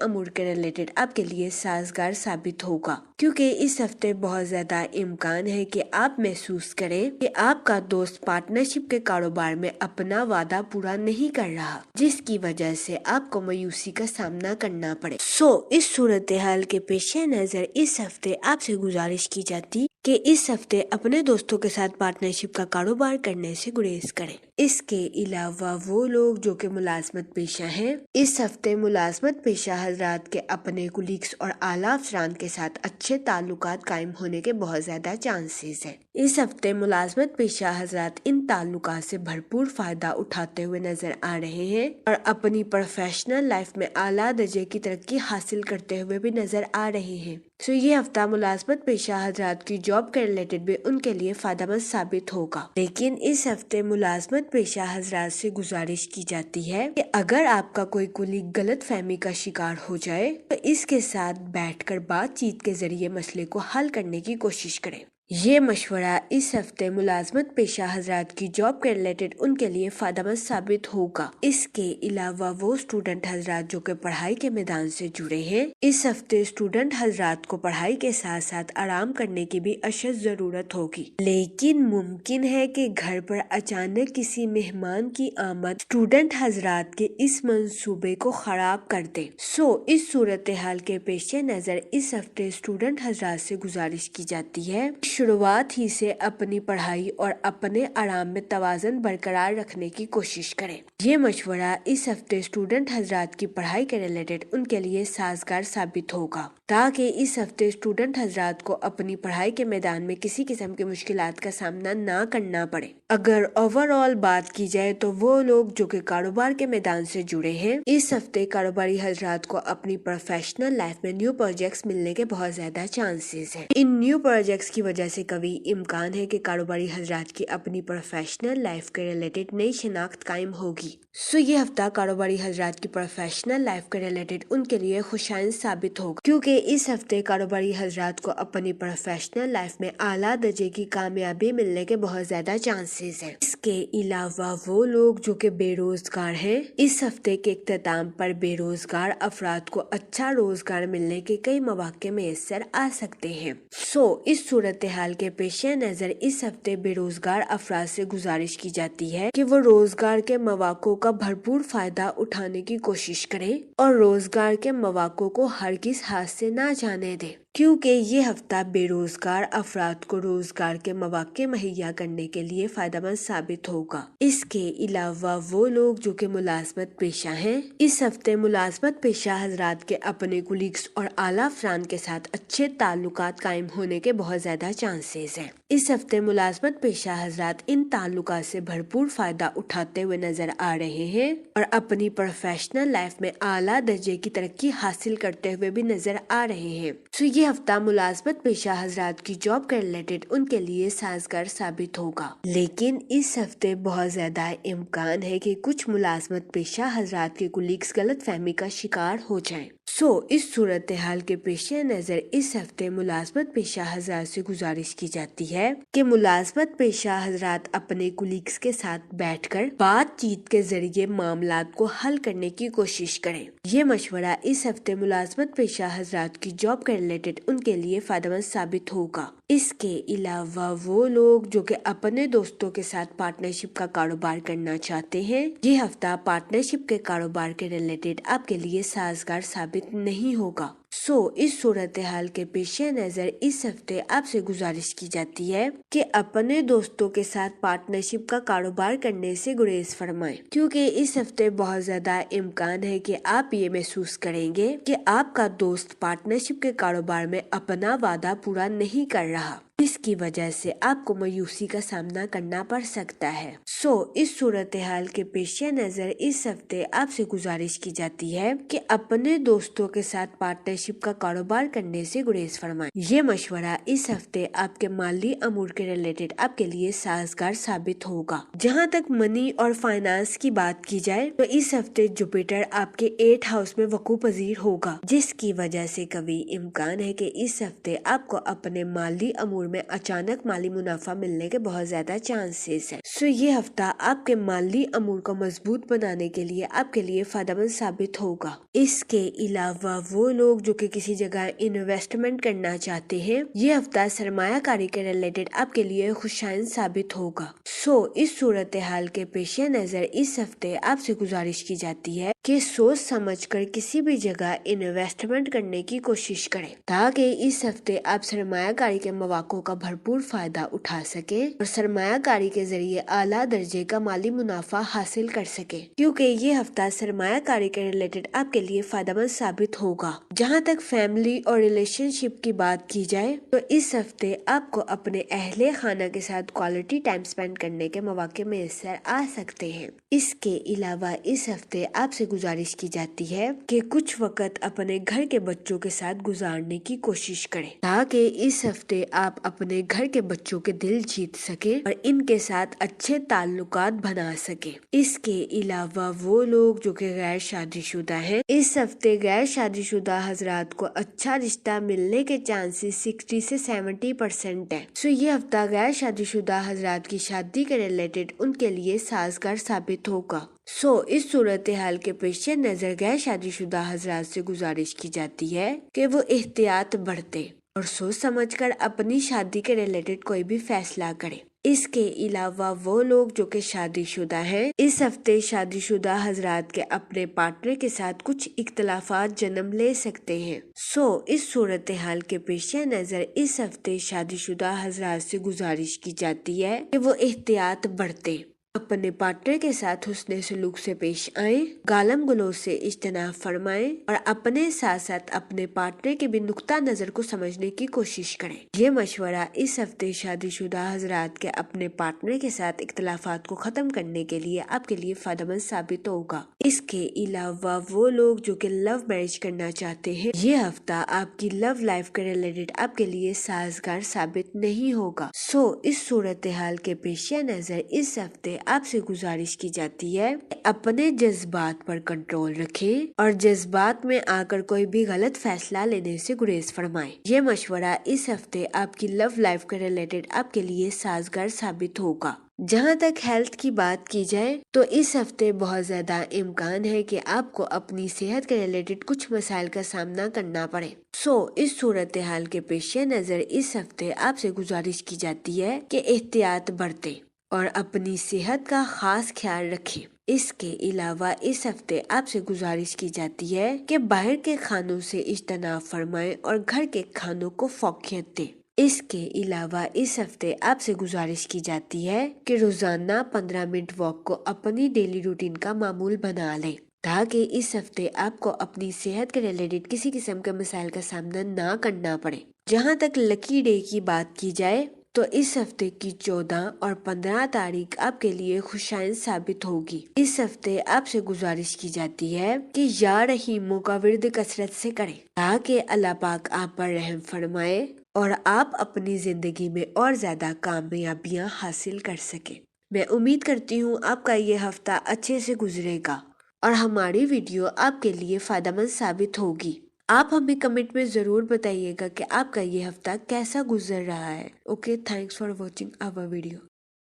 امور کے ریلیٹڈ آپ کے لیے سازگار ثابت ہوگا، کیونکہ اس ہفتے بہت زیادہ امکان ہے کہ آپ محسوس کریں کہ آپ کا دوست پارٹنرشپ کے کاروبار میں اپنا وعدہ پورا نہیں کر رہا، جس کی وجہ سے آپ کو مایوسی کا سامنا کرنا پڑے۔ اس صورتحال کے پیش نظر اس ہفتے آپ سے گزارش کی جاتی کہ اس ہفتے اپنے دوستوں کے ساتھ پارٹنرشپ کا کاروبار کرنے سے گریز کریں۔ اس کے علاوہ وہ لوگ جو کہ ملازمت پیشہ ہیں، اس ہفتے ملازمت پیشہ حضرات کے اپنے کولیگز اور اعلیٰ افسران کے ساتھ اچھے تعلقات قائم ہونے کے بہت زیادہ چانسز ہیں۔ اس ہفتے ملازمت پیشہ حضرات ان تعلقات سے بھرپور فائدہ اٹھاتے ہوئے نظر آ رہے ہیں اور اپنی پروفیشنل لائف میں اعلیٰ درجے کی ترقی حاصل کرتے ہوئے بھی نظر آ رہے ہیں۔ یہ ہفتہ ملازمت پیشہ حضرات کی جاب کے ریلیٹڈ بھی ان کے لیے فائدہ مند ثابت ہوگا، لیکن اس ہفتے ملازمت پیشہ حضرات سے گزارش کی جاتی ہے کہ اگر آپ کا کوئی کولیگ غلط فہمی کا شکار ہو جائے تو اس کے ساتھ بیٹھ کر بات چیت کے ذریعے مسئلے کو حل کرنے کی کوشش کریں۔ یہ مشورہ اس ہفتے ملازمت پیشہ حضرات کی جاب کے ریلیٹڈ ان کے لیے فائدہ مند ثابت ہوگا۔ اس کے علاوہ وہ اسٹوڈنٹ حضرات جو کہ پڑھائی کے میدان سے جڑے ہیں، اس ہفتے اسٹوڈنٹ حضرات کو پڑھائی کے ساتھ ساتھ آرام کرنے کی بھی اشد ضرورت ہوگی، لیکن ممکن ہے کہ گھر پر اچانک کسی مہمان کی آمد اسٹوڈنٹ حضرات کے اس منصوبے کو خراب کر دے۔ اس صورتحال کے پیش نظر اس ہفتے اسٹوڈنٹ حضرات سے گزارش کی جاتی ہے شروعات ہی سے اپنی پڑھائی اور اپنے آرام میں توازن برقرار رکھنے کی کوشش کریں۔ یہ مشورہ اس ہفتے اسٹوڈنٹ حضرات کی پڑھائی کے ریلیٹڈ ان کے لیے سازگار ثابت ہوگا، تاکہ اس ہفتے اسٹوڈنٹ حضرات کو اپنی پڑھائی کے میدان میں کسی قسم کی مشکلات کا سامنا نہ کرنا پڑے۔ اگر اوور آل بات کی جائے تو وہ لوگ جو کہ کاروبار کے میدان سے جڑے ہیں، اس ہفتے کاروباری حضرات کو اپنی پروفیشنل لائف میں نیو پروجیکٹس ملنے کے بہت زیادہ چانسز ہیں۔ ان نیو پروجیکٹس کی وجہ سے کبھی امکان ہے کہ کاروباری حضرات کی اپنی پروفیشنل لائف کے ریلیٹڈ نئی شناخت قائم ہوگی۔ یہ ہفتہ کاروباری حضرات کی پروفیشنل لائف کے ریلیٹڈ ان کے لیے خوشائند ثابت ہوگا، کیونکہ اس ہفتے کاروباری حضرات کو اپنی پروفیشنل لائف میں اعلیٰ درجے کی کامیابی ملنے کے بہت زیادہ چانسز ہیں۔ اس کے علاوہ وہ لوگ جو کہ بے روزگار ہیں، اس ہفتے کے اختتام پر بے روزگار افراد کو اچھا روزگار ملنے کے کئی مواقع میسر آ سکتے ہیں۔ اس صورتحال کے پیش نظر اس ہفتے بے روزگار افراد سے گزارش کی جاتی ہے کہ وہ روزگار کے مواقع کا بھرپور فائدہ اٹھانے کی کوشش کریں اور روزگار کے مواقع کو ہرگز ہاتھ سے نہ جانے دیں، کیونکہ یہ ہفتہ بے روزگار افراد کو روزگار کے مواقع مہیا کرنے کے لیے فائدہ مند ثابت ہوگا۔ اس کے علاوہ وہ لوگ جو کہ ملازمت پیشہ ہیں، اس ہفتے ملازمت پیشہ حضرات کے اپنے کولیگز اور اعلیٰ افسران کے ساتھ اچھے تعلقات قائم ہونے کے بہت زیادہ چانسز ہیں۔ اس ہفتے ملازمت پیشہ حضرات ان تعلقات سے بھرپور فائدہ اٹھاتے ہوئے نظر آ رہے ہیں اور اپنی پروفیشنل لائف میں اعلیٰ درجے کی ترقی حاصل کرتے ہوئے بھی نظر آ رہے ہیں۔ یہ ہفتہ ملازمت پیشہ حضرات کی جاب کے ریلیٹڈ ان کے لیے سازگار ثابت ہوگا، لیکن اس ہفتے بہت زیادہ امکان ہے کہ کچھ ملازمت پیشہ حضرات کے کولیگز غلط فہمی کا شکار ہو جائیں۔ اس صورتحال کے پیش نظر اس ہفتے ملازمت پیشہ حضرات سے گزارش کی جاتی ہے کہ ملازمت پیشہ حضرات اپنے کولیگز کے ساتھ بیٹھ کر بات چیت کے ذریعے معاملات کو حل کرنے کی کوشش کریں۔ یہ مشورہ اس ہفتے ملازمت پیشہ حضرات کی جاب کے ریلیٹڈ ان کے لیے فائدہ مند ثابت ہوگا۔ اس کے علاوہ وہ لوگ جو کہ اپنے دوستوں کے ساتھ پارٹنرشپ کا کاروبار کرنا چاہتے ہیں، یہ ہفتہ پارٹنرشپ کے کاروبار کے ریلیٹڈ آپ کے لیے سازگار ثابت نہیں ہوگا۔ اس صورتحال کے پیش نظر اس ہفتے آپ سے گزارش کی جاتی ہے کہ اپنے دوستوں کے ساتھ پارٹنرشپ کا کاروبار کرنے سے گریز فرمائیں، کیونکہ اس ہفتے بہت زیادہ امکان ہے کہ آپ یہ محسوس کریں گے کہ آپ کا دوست پارٹنرشپ کے کاروبار میں اپنا وعدہ پورا نہیں کر رہا، جس کی وجہ سے آپ کو مایوسی کا سامنا کرنا پڑ سکتا ہے۔ اس صورتحال کے پیش نظر اس ہفتے آپ سے گزارش کی جاتی ہے کہ اپنے دوستوں کے ساتھ پارٹنرشپ کا کاروبار کرنے سے گریز فرمائیں۔ یہ مشورہ اس ہفتے آپ کے مالی امور کے ریلیٹڈ آپ کے لیے سازگار ثابت ہوگا۔ جہاں تک منی اور فائنانس کی بات کی جائے تو اس ہفتے جوپیٹر آپ کے 8th ہاؤس میں وقوع پذیر ہوگا، جس کی وجہ سے کبھی امکان ہے کہ اس ہفتے آپ کو اپنے مالی امور میں میں اچانک مالی منافع ملنے کے بہت زیادہ چانسز ہیں۔ یہ ہفتہ آپ کے مالی امور کو مضبوط بنانے کے لیے آپ کے لیے فائدہ مند ثابت ہوگا۔ اس کے علاوہ وہ لوگ جو کہ کسی جگہ انویسٹمنٹ کرنا چاہتے ہیں، یہ ہفتہ سرمایہ کاری کے ریلیٹڈ آپ کے لیے خوشائن ثابت ہوگا۔ اس صورتحال کے پیش نظر اس ہفتے آپ سے گزارش کی جاتی ہے کہ سوچ سمجھ کر کسی بھی جگہ انویسٹمنٹ کرنے کی کوشش کریں تاکہ اس ہفتے آپ سرمایہ کاری کے مواقع کا بھرپور فائدہ اٹھا سکیں اور سرمایہ کاری کے ذریعے اعلیٰ درجے کا مالی منافع حاصل کر سکیں، کیونکہ یہ ہفتہ سرمایہ کاری کے ریلیٹڈ آپ کے لیے فائدہ مند ثابت ہوگا۔ جہاں تک فیملی اور ریلیشن شپ کی بات کی جائے تو اس ہفتے آپ کو اپنے اہل خانہ کے ساتھ کوالٹی ٹائم سپینڈ کرنے کے مواقع میسر آ سکتے ہیں۔ اس کے علاوہ اس ہفتے آپ سے گزارش کی جاتی ہے کہ کچھ وقت اپنے گھر کے بچوں کے ساتھ گزارنے کی کوشش کریں تاکہ اس ہفتے آپ اپنے گھر کے بچوں کے دل جیت سکیں اور ان کے ساتھ اچھے تعلقات بنا سکیں۔ اس کے علاوہ وہ لوگ جو کہ غیر شادی شدہ ہیں، اس ہفتے غیر شادی شدہ حضرات کو اچھا رشتہ ملنے کے چانسز 60 سے 70% ہے۔ یہ ہفتہ غیر شادی شدہ حضرات کی شادی کے ریلیٹڈ ان کے لیے سازگار ثابت ہوگا۔ اس صورتحال کے پیش نظر غیر شادی شدہ حضرات سے گزارش کی جاتی ہے کہ وہ احتیاط برتیں اور سوچ سمجھ کر اپنی شادی کے ریلیٹڈ کوئی بھی فیصلہ کریں۔ اس کے علاوہ وہ لوگ جو کہ شادی شدہ ہیں، اس ہفتے شادی شدہ حضرات کے اپنے پارٹنر کے ساتھ کچھ اختلافات جنم لے سکتے ہیں۔ اس صورتحال کے پیش نظر اس ہفتے شادی شدہ حضرات سے گزارش کی جاتی ہے کہ وہ احتیاط برتیں، اپنے پارٹنر کے ساتھ حسن سلوک سے پیش آئیں، گالم گلوچ سے اجتناب فرمائیں اور اپنے ساتھ ساتھ اپنے پارٹنر کے بھی نقطہ نظر کو سمجھنے کی کوشش کریں۔ یہ مشورہ اس ہفتے شادی شدہ حضرات کے اپنے پارٹنر کے ساتھ اختلافات کو ختم کرنے کے لیے آپ کے لیے فائدہ مند ثابت ہوگا۔ اس کے علاوہ وہ لوگ جو کہ لو میرج کرنا چاہتے ہیں، یہ ہفتہ آپ کی لو لائف کے ریلیٹڈ آپ کے لیے سازگار ثابت نہیں ہوگا۔ اس صورتحال کے پیش نظر اس ہفتے آپ سے گزارش کی جاتی ہے کہ اپنے جذبات پر کنٹرول رکھیں اور جذبات میں آ کر کوئی بھی غلط فیصلہ لینے سے گریز فرمائیں۔ یہ مشورہ اس ہفتے آپ کی لو لائف کے ریلیٹڈ آپ کے لیے سازگار ثابت ہوگا۔ جہاں تک ہیلتھ کی بات کی جائے تو اس ہفتے بہت زیادہ امکان ہے کہ آپ کو اپنی صحت کے ریلیٹڈ کچھ مسائل کا سامنا کرنا پڑے۔ اس صورتحال کے پیش نظر اس ہفتے آپ سے گزارش کی جاتی ہے کہ احتیاط برتیں اور اپنی صحت کا خاص خیال رکھیں۔ اس کے علاوہ اس ہفتے آپ سے گزارش کی جاتی ہے کہ باہر کے کھانوں سے اجتناب فرمائیں اور گھر کے کھانوں کو فوقیت دیں۔ اس کے علاوہ اس ہفتے آپ سے گزارش کی جاتی ہے کہ روزانہ 15 منٹ واک کو اپنی ڈیلی روٹین کا معمول بنا لیں تاکہ اس ہفتے آپ کو اپنی صحت کے ریلیٹڈ کسی قسم کے مسائل کا سامنا نہ کرنا پڑے۔ جہاں تک لکی ڈے کی بات کی جائے تو اس ہفتے کی 14 اور 15 تاریخ آپ کے لیے خوشائن ثابت ہوگی۔ اس ہفتے آپ سے گزارش کی جاتی ہے کہ یا رحیموں کا ورد کثرت سے کریں تاکہ اللہ پاک آپ پر رحم فرمائے اور آپ اپنی زندگی میں اور زیادہ کامیابیاں حاصل کر سکیں۔ میں امید کرتی ہوں آپ کا یہ ہفتہ اچھے سے گزرے گا اور ہماری ویڈیو آپ کے لیے فائدہ مند ثابت ہوگی۔ آپ ہمیں کمنٹ میں ضرور بتائیے گا کہ آپ کا یہ ہفتہ کیسا گزر رہا ہے۔ Okay, thanks for watching our video.